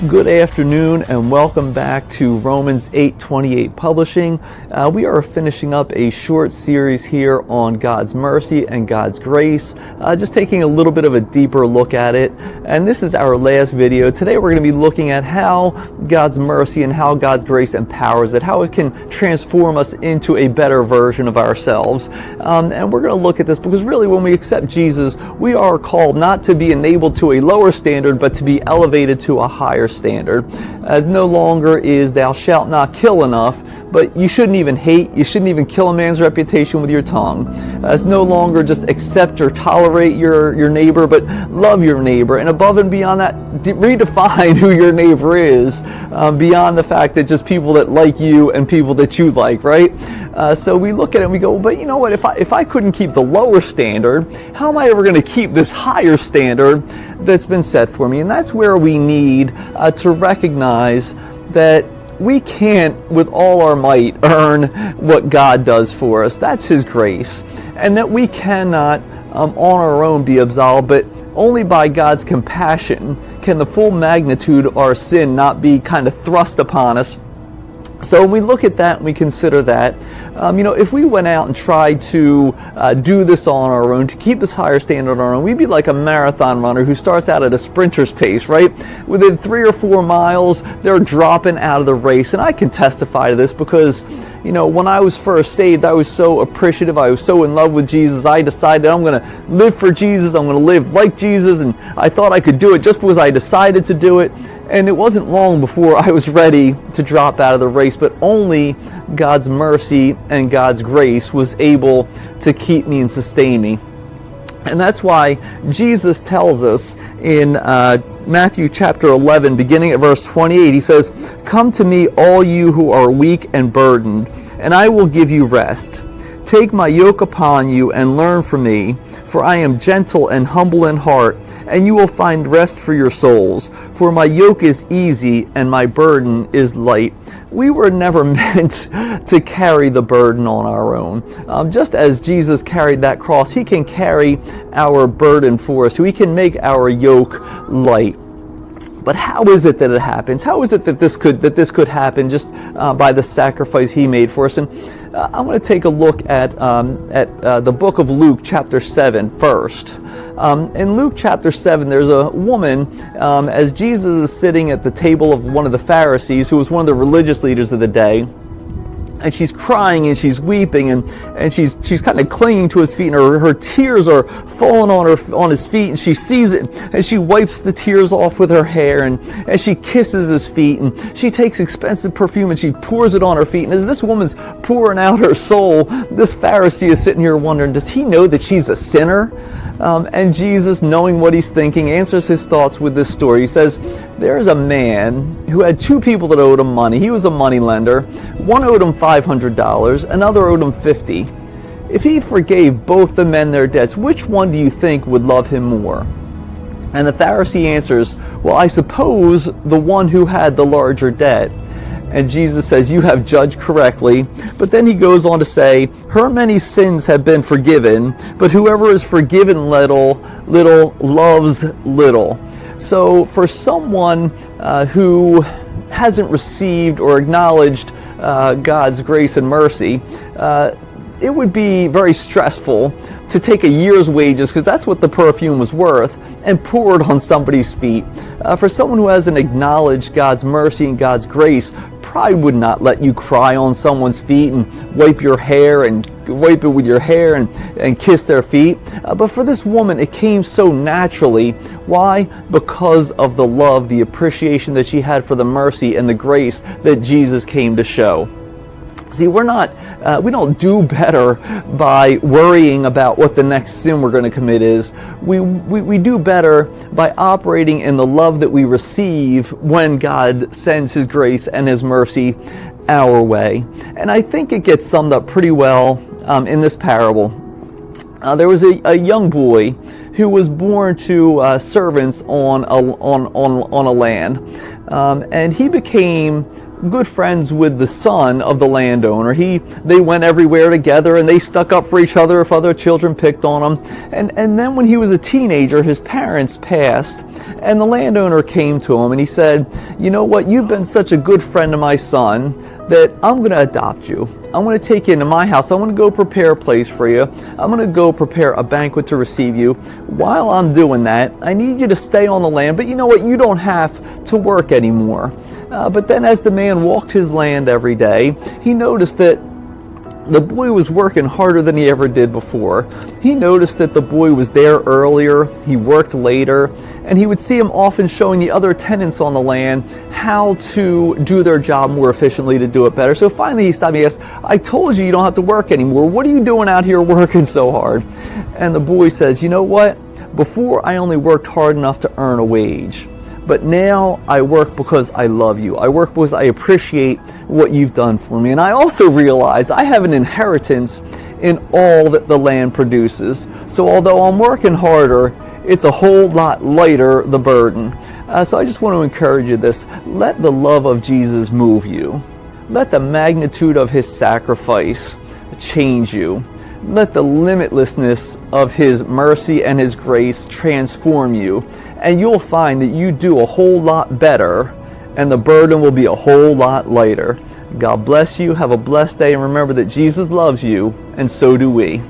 Good afternoon and welcome back to Romans 8:28 Publishing. We are finishing up a short series here on God's mercy and God's grace, just taking a little bit of a deeper look at it. And this is our last video. Today we're going to be looking at how God's mercy and how God's grace empowers it, how it can transform us into a better version of ourselves. And we're going to look at this because really when we accept Jesus, we are called not to be enabled to a lower standard, but to be elevated to a higher standard. As no longer is thou shalt not kill enough, but you shouldn't even hate, you shouldn't even kill a man's reputation with your tongue. As no longer just accept or tolerate your neighbor, but love your neighbor. And above and beyond that, redefine who your neighbor is, beyond the fact that just people that like you and people that you like, right? So we look at it and we go, but you know what, if I couldn't keep the lower standard, how am I ever going to keep this higher standard that's been set for me? And that's where we need to recognize that we can't, with all our might, earn what God does for us. That's His grace. And that we cannot, on our own, be absolved, but only by God's compassion can the full magnitude of our sin not be kind of thrust upon us. So when we look at that and we consider that, if we went out and tried to do this on our own, to keep this higher standard on our own, we'd be like a marathon runner who starts out at a sprinter's pace, right? Within 3 or 4 miles, they're dropping out of the race. And I can testify to this because, when I was first saved, I was so appreciative. I was so in love with Jesus. I decided I'm going to live for Jesus. I'm going to live like Jesus. And I thought I could do it just because I decided to do it. And it wasn't long before I was ready to drop out of the race, but only God's mercy and God's grace was able to keep me and sustain me. And that's why Jesus tells us in Matthew chapter 11, beginning at verse 28, He says, "Come to me, all you who are weak and burdened, and I will give you rest. Take my yoke upon you and learn from me, for I am gentle and humble in heart, and you will find rest for your souls. For my yoke is easy and my burden is light." We were never meant to carry the burden on our own. Just as Jesus carried that cross, He can carry our burden for us. He can make our yoke light. But how is it that it happens? How is it that this could happen just by the sacrifice He made for us? And I'm going to take a look at the book of Luke, chapter 7, first. In Luke chapter 7, there's a woman, as Jesus is sitting at the table of one of the Pharisees, who was one of the religious leaders of the day. And she's crying and she's weeping and she's kind of clinging to His feet, and her tears are falling on His feet, and she sees it and she wipes the tears off with her hair, and she kisses His feet, and she takes expensive perfume and she pours it on her feet. And as this woman's pouring out her soul, this Pharisee is sitting here wondering, does he know that she's a sinner? And Jesus, knowing what he's thinking, answers his thoughts with this story. He says, there's a man who had 2 people that owed him money. He was a money lender. One owed him $500, another owed him $50. If he forgave both the men their debts, which one do you think would love him more? And the Pharisee answers, well, I suppose the one who had the larger debt. And Jesus says, you have judged correctly. But then He goes on to say, her many sins have been forgiven, but whoever is forgiven little loves little. So for someone who hasn't received or acknowledged God's grace and mercy, it would be very stressful to take a year's wages, because that's what the perfume was worth, and pour it on somebody's feet. For someone who hasn't acknowledged God's mercy and God's grace, pride would not let you cry on someone's feet and wipe your hair and wipe it with your hair and kiss their feet. But for this woman, it came so naturally. Why? Because of the love, the appreciation that she had for the mercy and the grace that Jesus came to show. See, we don't do better by worrying about what the next sin we're going to commit is. We do better by operating in the love that we receive when God sends His grace and His mercy our way. And I think it gets summed up pretty well in this parable. There was a young boy who was born to servants on a land, and he became good friends with the son of the landowner. They went everywhere together, and they stuck up for each other if other children picked on them. And then when he was a teenager, his parents passed, and the landowner came to him and he said, "You know what? You've been such a good friend to my son that I'm going to adopt you. I'm going to take you into my house. I'm going to go prepare a place for you. I'm going to go prepare a banquet to receive you. While I'm doing that, I need you to stay on the land, but you know what? You don't have to work anymore." But then as the man walked his land every day, he noticed that the boy was working harder than he ever did before. He noticed that the boy was there earlier, he worked later, and he would see him often showing the other tenants on the land how to do their job more efficiently, to do it better. So finally he stopped and he asked, "I told you you don't have to work anymore. What are you doing out here working so hard?" And the boy says, "You know what? Before I only worked hard enough to earn a wage. But now I work because I love you. I work because I appreciate what you've done for me. And I also realize I have an inheritance in all that the land produces. So although I'm working harder, it's a whole lot lighter, the burden." So I just want to encourage you this. Let the love of Jesus move you. Let the magnitude of his sacrifice change you. Let the limitlessness of his mercy and his grace transform you, and you'll find that you do a whole lot better, and the burden will be a whole lot lighter. God bless you. Have a blessed day, and remember that Jesus loves you, and so do we.